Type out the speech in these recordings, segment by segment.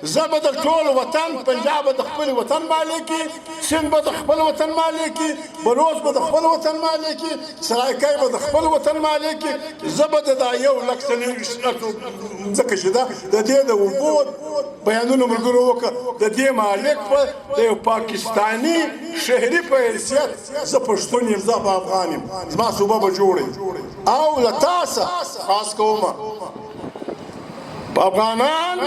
زه به د ټول وطن پنجاب به د خپل وطن مالکي، سند به د خپل وطن مالکي، بلوچ به د خپل وطن مالکي، سرایکۍ به د خپل وطن مالکي. زه به د دا 1,40,000 ځکه چې د دې د اوبو بیانونه ملګرو وکړه، د دې مالک به د یو پاکستاني شهري په حیثیت زه پښتون یم، زه به افغان یم، زما صوبه به جوړه او له تاسه خاص کومه افغانان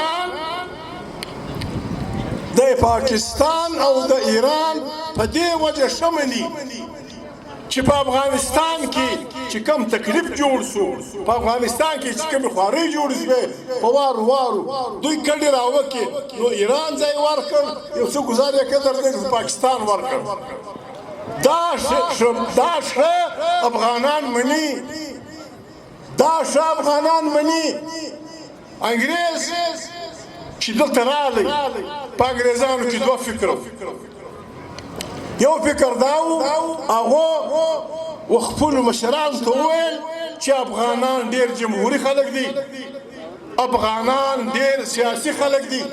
د پاکستان او د ایران په دې وجه شملي چې په افغانستان کې چې کوم تکلیف جوړ شو، په افغانستان کې چې کوم خوارۍ جوړ شوې په وارو وارو دوی کډې راوکړې، نو ایران ځای ورکړ، یو څه ګزار یې کړ، د پاکستان ورکړ. دا ښه افغانان مني، دا ښه افغانان مني. انګریز چې دلته راغلی په انګریزانو کې دوه فکر، یو فکر دا و هغه خپلو مشرانو ته وویل چې افغانان ډېر جمهوري خلک دي، افغانان ډېر سیاسي خلک دي،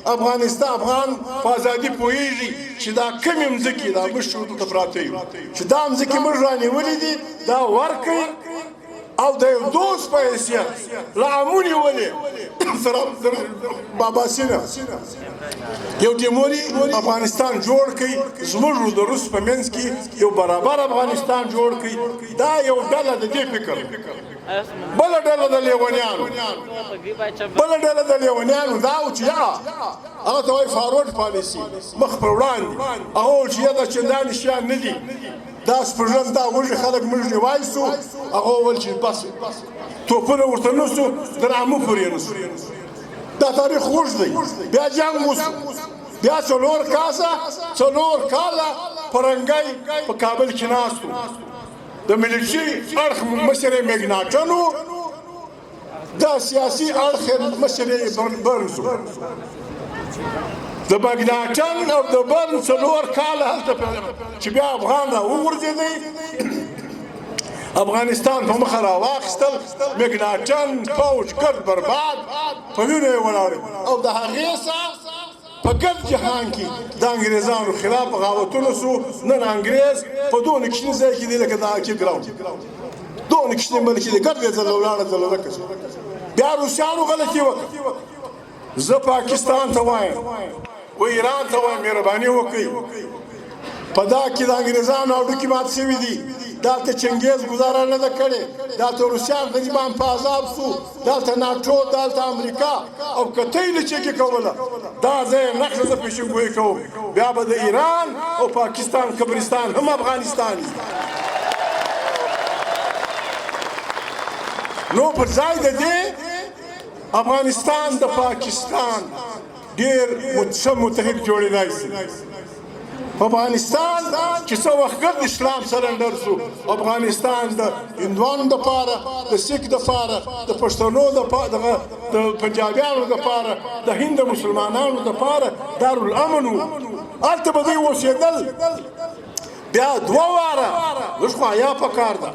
افغان په ازادي پوهېږي چې دا کمې مځکې دا موږ دلته پراته یو، چې دا مځکې موږ رانیولې دي دا ورکړئ او د یو دوست په حیثیت له امون یې ولې بابا سینه یو ټیموري افغانستان جوړ کړي، زموږ د روس په منځ کې یو برابر افغانستان جوړ کړي. دا یو ډله د دې فکر. بله ډله د لیونیانو دا و چې هغه ته وایي فارورډ پالیسي، مخ پر وړاندې. هغه وویل چې دا چندانې شیان نه دي، دا سپږم دا وږي خلک موږ وایسو. هغه وویل چې بس توپونه ورته نسو درامه پورې نسو. دا تاریخ اوږد دی. بیا جنګ وسو، بیا څلور کاله پرنګی په کابل کې ناست و. د ملیټري اړخ مشر یې میګناټن و، د سیاسي اړخ مشر یې برنز و. د میګناټن او د برنز 4 کاله هلته چې بیا افغان را وغورځېدی، افغانستان په مخه راواخیستل، میګناټن پوځ ګرد برباد په وینو یې ولاړ او د هغې سره په ګرد جهان کې د انګریزانو خلاف بغاوتونه سو. نن انګریز په دونه کوچني ځای کې دی لکه د هاکي ګراونډ، دونه کوچني ملک دی، ګرد یې ځله ولاړه ځله ورکه شوه. بیا روسیانو غلطي وکړه. زه پاکستان ته وایم و ایران ته وایم مهرباني وکړئ، په دا کې د انګریزانو هډوکي مات شوي دي، دلته چنګیز ګزاره نه ده کړې، دلته روسیان غریبان په عذاب سو، دلته ناټو، دلته امریکا او که ته یې لچکې کوله دا ځای یې نقشه زه پیشنګویي کوم، بیا به د ایران او پاکستان قبرستان هم افغانستان وي. نو پر ځای د دې افغانستان د پاکستان ډېر ښه متحد جوړېدای شي. افغانستان چې څه وخت ګرد اسلام سرنډر شو، افغانستان د هندوانو دپاره، د سیک دپاره، د پښتنو دپاره، د پنجابیانو دپاره، د هند مسلمانانو دپاره دارالامن و. هلته به دوی اوسېدل. بیا 2 واره لږ خو حیا پکار ده،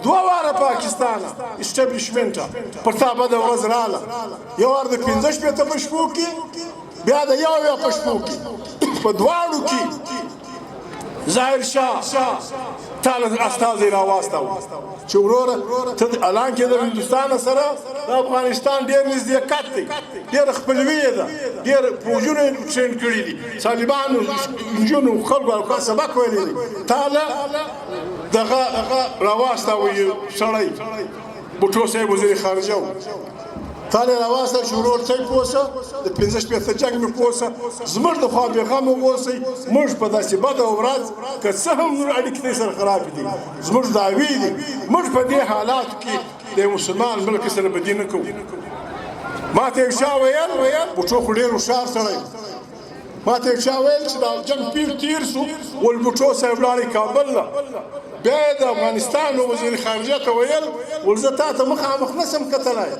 2 واره پاکستانه اسټابلیشمنټه پر تا بده ورځ راله، یو وار د 15 په شپو کې، بیا د 1 په شپو کې، په دواړو کې ظاهر شاه تاله استازی راواستاو چې وروره ته الان کې د هندوستان سره د افغانستان ډېر نزدېکت دی، ډېر خپلوي ده، ډېر پوځونه یې ټرېن کړي دي، طالبانو نجونو خلکو او سبق ویلی دی. تاله دغه راواستاو یې سړی بوټو صاحب وزیر خارجه و، تاله راواسته چې ورور ته یې پوسه د 15 جنګ مې پوسه، زموږ د خوا بېغمه اوسئ، موږ په داسې بده ورځ که څه هم نور اړیکې دې سره خرابې دي، زموږ دعوې دي، موږ په دې حالاتو کې د مسلمان ملک سره بدي نه کوو. ما ته یو چا ویل بوټو خو ډېر هوښیار سړی، ما ته یو چا ویل چې دا جنګ پیر تیر سو ول بوټو صاحب لاړې کابل له، بیا یې د افغانستان وزیر خارجه ته ویل ول زه تا ته مخامخ نه شم کتلی،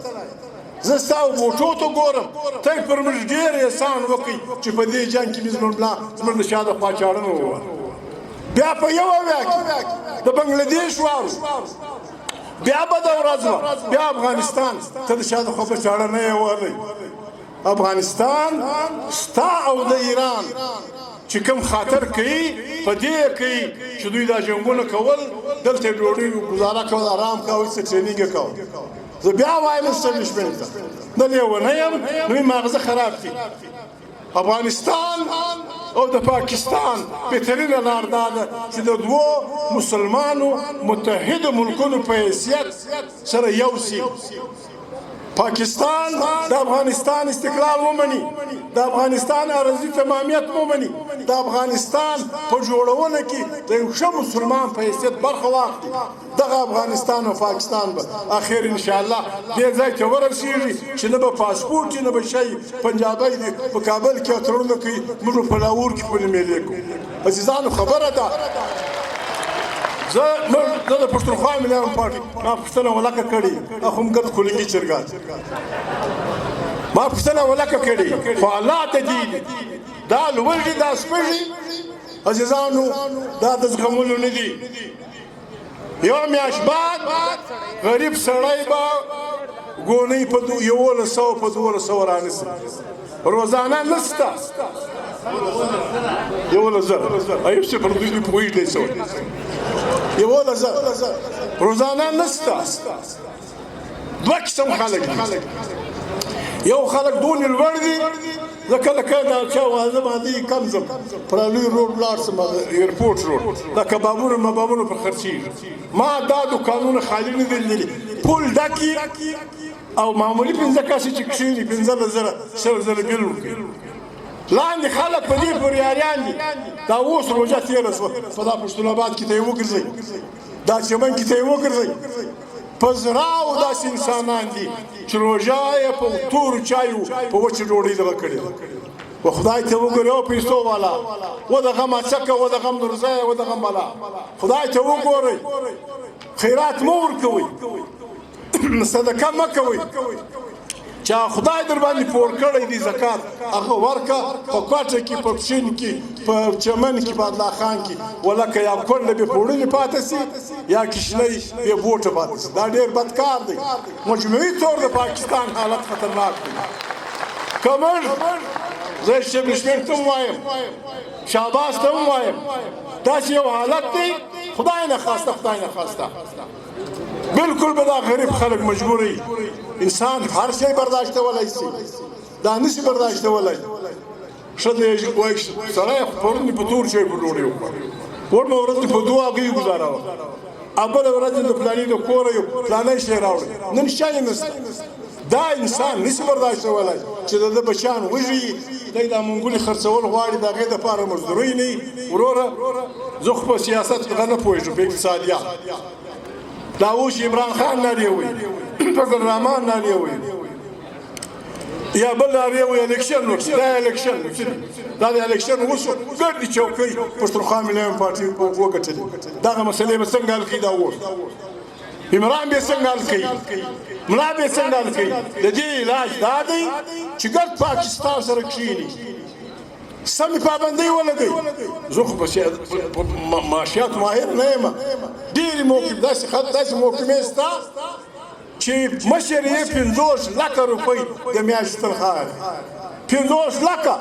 زه ستا بوټو ته ګورم، ته یې پر موږ ډېر احسان وکړئ چې په دې جنګ کې مې زموږ د شا د خوا چاړنه ووهله. بیا په 1 کې د بنګلادیش وارو بیا بده ورځ وه، بیا افغانستان ته د شا د خوا په چاړه نه یې وهلی. افغانستان ستا او د ایران چې کوم خاطر کوي په دې کوي چې دوی دا جنګونه کول دلته ډوډۍ ګزاره کول آرام کول څه ټرینینګ کول زه بیا وایم اسټابلیشمنټ ته نه لیونه یم نو مغزه خراب دي افغانستان او د پاکستان بهترینه لار دا ده چې د دوو مسلمانو متحدو ملکونو په حیثیت سره یو سي پاکستان د افغانستان استقلال ومني د افغانستان ارضي تمامیت ومني د افغانستان په جوړونه کې د یو ښه مسلمان په حیثیت برخه واخلي دغه افغانستان او پاکستان به اخر ان شاء الله دې ځای ته ورسیږي چې نه به پاسپورټ نه به شي پنجابی دی په کابل کې اترونه کوي موږ په لاهور کې خپلې میلې کوو عزیزانو خبره ده زه د پښتونخوا مليان پارټي ما پوښتنه ولکه کړې اخو هم ګرد کولنګي چرګان ما پوښتنه ولکه کړې خو الله ته دي دا لول دي دا سپږي عزیزانو دا د زغمولو نه دي یو میاشت بعد غریب سړی به ګونۍ په 1100 په 1200 رانیسي روزانه نسته 11,000 ایب چې پر دوی پوهېږي څه 11,000 روزانه نسته دوه قسم خلک دي یو خلک دونې لوړ دي زه کله کله دا چا واده باندې کم ځم پرالوی روډ ولاړ شم ایرپورټ روډ دا کبابونو مبابونو پر خرڅېږي ما دا دوکانونه خالي نه دي لیدلي پول ډکي او معمولي 15 کسې چې کښېني 15,000 100,000 بیل ورکوي لاندې خلک په دې پورې یاریان دي دا اوس روژه تېره شوه په دا پښتون آباد کې ته یې وګرځئ دا چمن کې ته یې وګرځئ په زراو داسې انسانان دي چې روژه یې په تورو چایو په وچه ډوډۍ دغه کړې و خدای ته وګورئ او پیسو والا و د غم اچکه و د غم نورزی و د غم ملا خدای ته وګورئ خیرات مه ورکوئ صدقه مه کوئ چې خدای در باندې پور کړی دی زکات هغه ورکه په کوټه کې په پښین کې په چمن کې په الله خان کې ولکه یا کله به پوړلې پاتې سي یا کښنی به بوټه پاتې سي دا ډېر بد کار دی مجموعي طور د پاکستان حالت خطرناک دی کمر زه اسټابلیشمنټ ته هم وایم شهباز ته هم وایم داسې یو حالت دی خدای نه خواسته خدای نه خواسته بالکل به دا غریب خلک مجبوری انسان هر شی برداشتولی شي دا نشي برداشتولی ښه دی سړی پرون په تور شی په ډوډۍ وخوړه ورنه ورځ په دوه هغې ګزاره وه بله ورځ د فلاني د کوره یو فلانی شی راوړی نن شی نشته دا انسان نشي برداشتولی چې د ده بچیان وژي دی دا منګولې خرڅول غواړي د هغې دپاره مزدورۍ نه وروره زه خو په سیاست دغه نه پوهېږم په اقتصادیات دا اوس عمران خان نارې وایي فضل الرحمن نارې وایي یا بل نارې وایي الیکشن وکړي دا الیکشن دا د الیکشن وشو ګردې چوکۍ پښتونخوا مليان پارټي وګټلې دغه مسلې به څنګه حل کړي دا اوس عمران به څنګه حل کوي ملا به څنګه حل کوي د دې علاج دا دی چې ګرد پاکستان سره کښېني سمې پابندۍ ولګوي زه خو په معاشیاتو ماهر نه یم ډېرې داسې محکمې شته چې مشر یې 50 لکه روپۍ د میاشتې تنخواه ده 50 لکه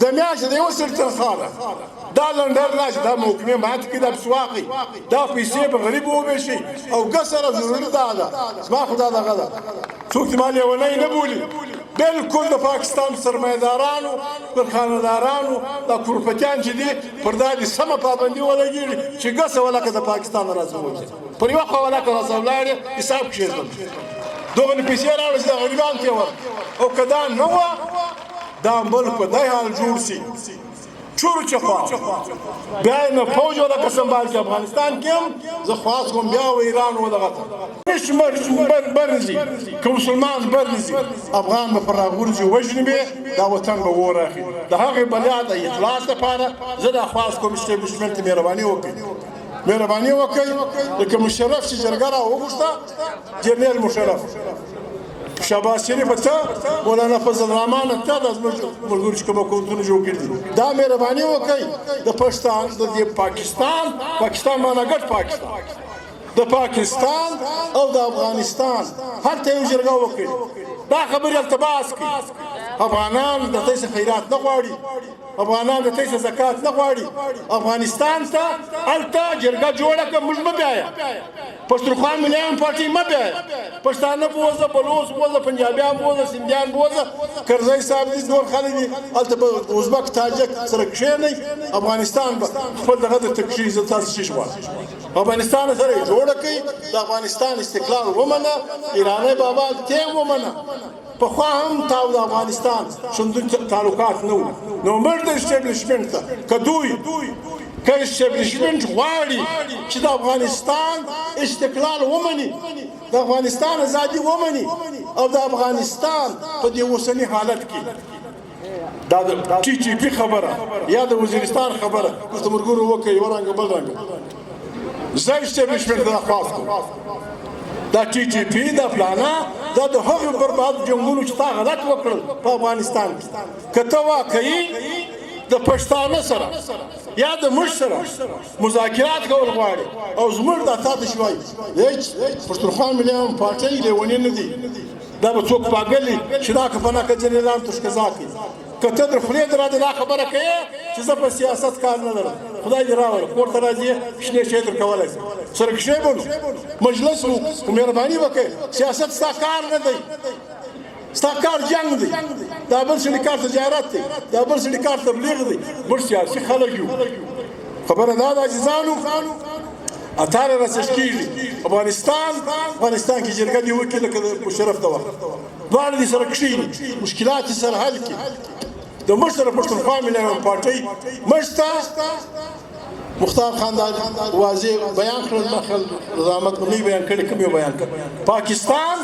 د میاشتې د یوه سړي تنخواه ده دا لنډر راشي دا محکمې ماته کړي دا پسې واخلئ دا پیسې به غریب وویشئ او ګس سره ضروري دا ده زما خو دا دغه ده څوک دې ما لیونی نه بولي بالکل د پاکستان سرمایه‌دارانو کارخانه‌دارانو دا کورپتیان چې دي پر دا دې سمه پابندي ولګېږي چې ګسه ولکه د پاکستان راځي ووځي پر یوه خوا ولکه راځه ولاړې حساب کښېږدم دغه پیسې راوړه چې د غریبانو ته یې ورکړه او که دا نه وه دا ملک په دې حال جوړ سي چورو چخوا بیا یې نه فوج ولکه سنبال کړي افغانستان کې هم زه خواست کوم بیا و ایران ودغه ته برنځي که مسلمان برنځي افغان به پر راغورځي وژني به دا وطن به اور اخلي د هغې بلیا د اخلاص لپاره زه دا خواست کوم اسټابلیشمنټ ته مهرباني وکړئ مهرباني وکړئ لکه مشرف چې جرګه راوغوښته جنرال مشرف شهباز شریف ته مولانا فضل الرحمن ته دا زموږ ملګرو چې کوم حکومتونه جوړ کړي دي دا مهرباني وکړئ د پښتان د دې پاکستان معنا ګډ پاکستان د پاکستان او د افغانستان هلته یو جرګه وکړي دا خبرې التباس کوي افغانان د دې خیرات نه غواړي افغانان د دې زکات نه غواړي افغانستان ته الته جرګه جوړه کړه موږ مه بیایا پښتونخوا مليان پارټي مه بیایا پښتانه بوزه بلوچ بوزه پنجابیان بوزه سندیان بوزه کرزی صاحب دې نور خلک دي الته به ازبک تاجک سره کښېنئ افغانستان به خپل دغه د تکشي زه تاسو شي غواړم افغانستان سره یې جوړه کړئ د افغانستان استقلال ومنه ایرانی بابا ته ومنه پخوا هم تاو د افغانستان شندون تعلقات نه وو نو مړ د اسټابلیشمنټ ته که دوی که اسټابلیشمنټ غواړي چې د افغانستان استقلال ومني د افغانستان ازادي ومني او د افغانستان په دې اوسني حالت کې دا د ټي ټي پي خبره یا د وزیرستان خبره اوس د مرګورو وکړي یو رنګ بل رنګ زه اسټابلیشمنټ ته درخواست کوم دا ټي ټي پي دا فلانا دا د هغو برباد جنګونو چې تا غلط وکړل په افغانستان کې که ته واقعي د پښتانه سره یا د موږ سره مذاکرات کول غواړي او زموږ دا تا ته شوایي هیڅ پښتونخوا مليان پارټۍ لیونې نه دي دا به څوک پاګل چې دا کفنه که جنرالان تشکزا کوي که ته در خولې در دا خبره کوې چې زه په سیاست کار نه لرم خدای دې راوړه کور ته راځې شنې شی در کولی شي سره کښېبنو مجلس وکړو خو مهرباني وکړئ سیاست ستا کار نه دی ستا کار جنګ دی دا بل سړي کار تجارت دی دا بل سړي کار تبلیغ دی موږ سیاسي خلک یو خبره دا ده عزیزانو اتاره رسش کېږي افغانستان کې جرګه دې وکړي لکه د مشرف د وخت دواړه دې سره کښېني مشکلات یې سره حل کړي د موږ سره پښتونخوا مليان پارټۍ موږ ته مختار خاندان واضح بیان کړل مخل رضامت نه بیان کړي کوم یو بیان کړ پاکستان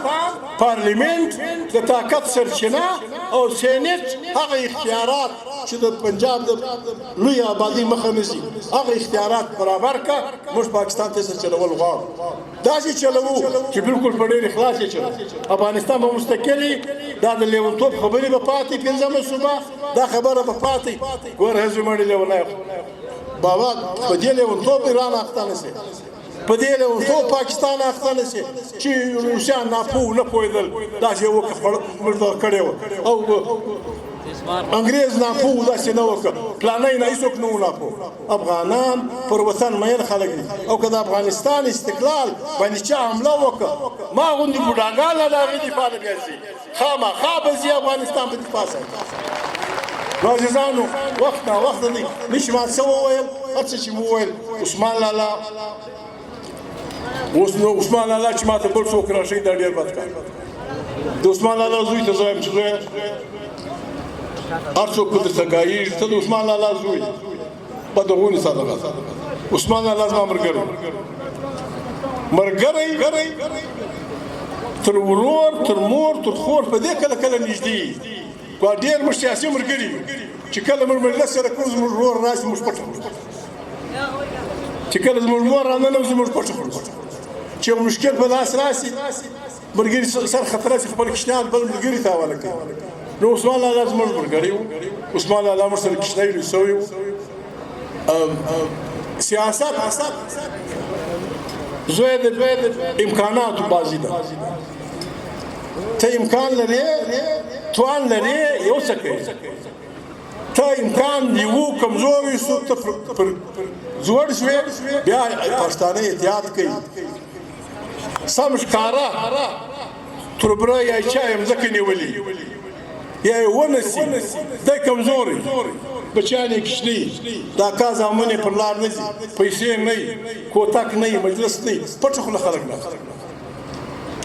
پارلیمنت د طاقت سرچینه او سینټ هغه اختیارات چې د پنجاب د لوی آبادی مخه نشي هغه اختیارات برابر کا موږ پاکستان ته څه چلول غواړو دا چې چلوو چې بالکل په ډېر اخلاص یې چلو افغانستان به مستقلي دا د لیونتوب خبرې به پاتې پنځمه صوبه دا خبره به پاتې ګور هزو مړي لیونی بابا په دې لیونتوب ایران اخته نه شي په دې لیونتوب پاکستان اخته نه شي چې روسیان ناپوه نه پوهېدل دا چې وکړه کړی و او انګریز ناپوه داسې نه وکړه پلانی نه هېڅوک نه و ناپوه افغانان پر وطن مین خلک دي او که د افغانستان استقلال باندې چا حمله وکړه ما غوندې بوډاګان له هغې دفاع نه بیا ځي خامخا به ځي افغانستان په دفاع سره نو عزیزانو وخت نا وخت دی نشي ما څه وویل هر څه چې مو وویل عثمان لالا اوس نو عثمان لالا چې ما ته بل څوک راشي دا ډېر بد کار د عثمان لالا زوی ته زه وایم چې زویه هر څوک درته ګایېږي ته د عثمان لالا زوی په دغونې صدقه عثمان لالا زما ملګری تر ورور تر مور تر خور په دې کله کله نږدې و ډېر موږ سیاسي ملګري یو چې کله موږ مجلس سره کوو زموږ ورور راشي موږ پټ کړو چې کله زموږ مور راننوځي موږ پټ کړو چې یو مشکل په لاس راشي ملګري سر خطر راشي خپل کشنیان بل ملګري ته حواله کوي نو عثمان لالا زموږ ملګری و عثمان لالا موږ سره کشنی سوی و سیاست زوی د امکاناتو بازي ده ته امکان لرې توان لرې یو څه کوي ته امکان یو کمزوري سو ته پر زوړ شوې بیا پښتانه احتیاط کوي سم ښکارا تربره یا چا مځکه نیولې یا یې ونسي دی کمزوري بچیان یې کشني دا کا زامن پر لار نه ځي پیسې نه وي کوتک نه وي مجلس نه وي پټه خوله خلک نه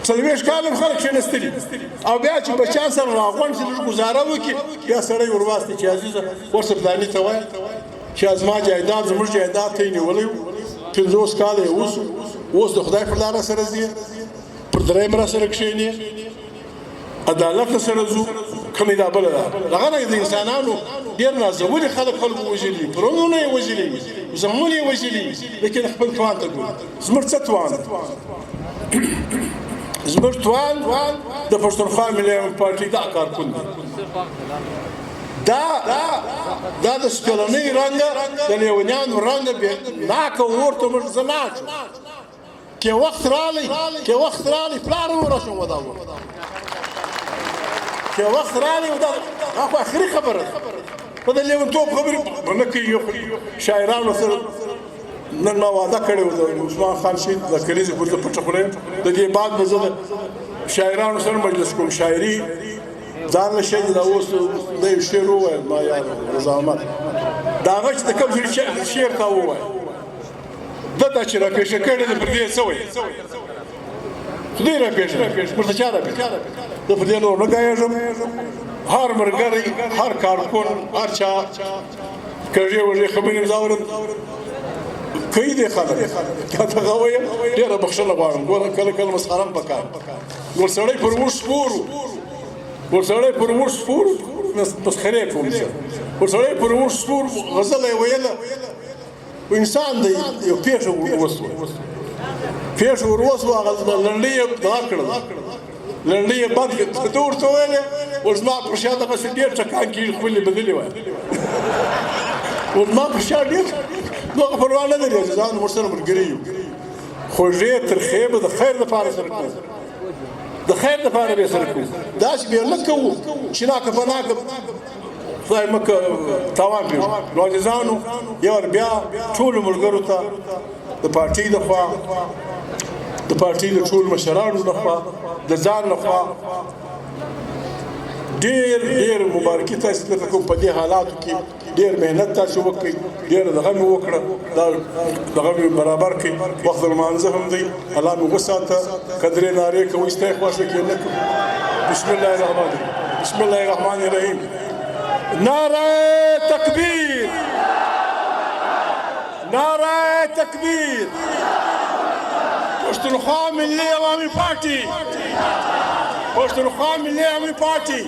څلوېښت کاله خلک کښېنستلي او بیا چې بچیان سره راغونډ شي لږ ګزاره وکړي بیا سړی ور واستي چې عزیزه ورشه فلاني ته وایه چې زما جایداد زموږ جایداد ته یې نیولی و 50 کاله یې اوس د خدای پر لاره سره ځي پر درېیم را سره کښېني عدالت سره ځو کومې دا بله ده دغه نه د انسانانو ډېر نازولي خلکو وژلي پرونونه یې وژلي زمون یې وژلي لیکن خپل توان ته ګوري زموږ څه توان زموږ توان د پښتونخوا مليان پارټۍ دا کارکون دی دا د سپېلنۍ رنګه د لیونیانو رنګه ناکه ورته موږ زه ناچو که وخت رالی پلار مو راشم ودا چې وخت راغی دا خو اخري خبره په د لیونتوب خبرې به نه کوي شاعرانو سره نن ما وعده کړې وه د عثمان خان شهید د کلیزې پر د پټه خوله د دې بعد به زه د شاعرانو سره مجلس کوم شاعري ځان له شی دا اوس د یو شعر وویل ما یاد رضا احمد د هغه چې د کوم شعر ته ووایه ده ته چې راپېښه کړې ده پر دې څه وایي خدای راپېښه ورته چا راپېښه زه پر دې نور نه ګایږم هر ملګری هر کارکون هر چا کږې وږې خبرې زاورم کوي دې خلک که دغه ویل ډېره بخښنه غواړم ګوره کله کله مسخره هم پکار ګور سړی پر موږ سپور ور سړی پر موږ سپور مسخرې کوم زه ور سړی پر موږ سپور غزله یې ویله انسان دی یو پېښه وسوه پېښه ور وسوه هغه لنډۍ یې دغه کړله لنډۍ یې بند کړه ته ورته ویلې ور زما پر شا دغسې ډېر ټکان کېږي خپلې بدلې وایه ور زما پر شا ډېر دغه پروا نه لري ځان ورسره ملګري یو خوږې ترخې به د خیر دپاره سره کوو د خیر دپاره به یې سره کوو داسې بیا نه کوو چې ناکه په ناکه خدای مکه تاوان پرېږدي نو عزیزانو یو وار بیا ټولو ملګرو ته د پارټۍ لخوا د پارټۍ د ټولو مشرانو لخوا د ځان لخوا ډېر ډېر مبارکي تاسې درته کوم په دې حالاتو کې ډېر محنت تاسې وکړئ ډېره دغه مې وکړه دا دغه مې برابر کړئ وخت د لمانځه هم دی الله مې وساته که درې نارې کوئ ستا یې خوښه کې نه کوم بسم الله الرحمن الرحیم بسم الله الرحمن الرحیم نعره تکبیر نعره تکبیر پښتونخوا ملي عوامي پارټي پښتونخوا ملي عوامي پارټي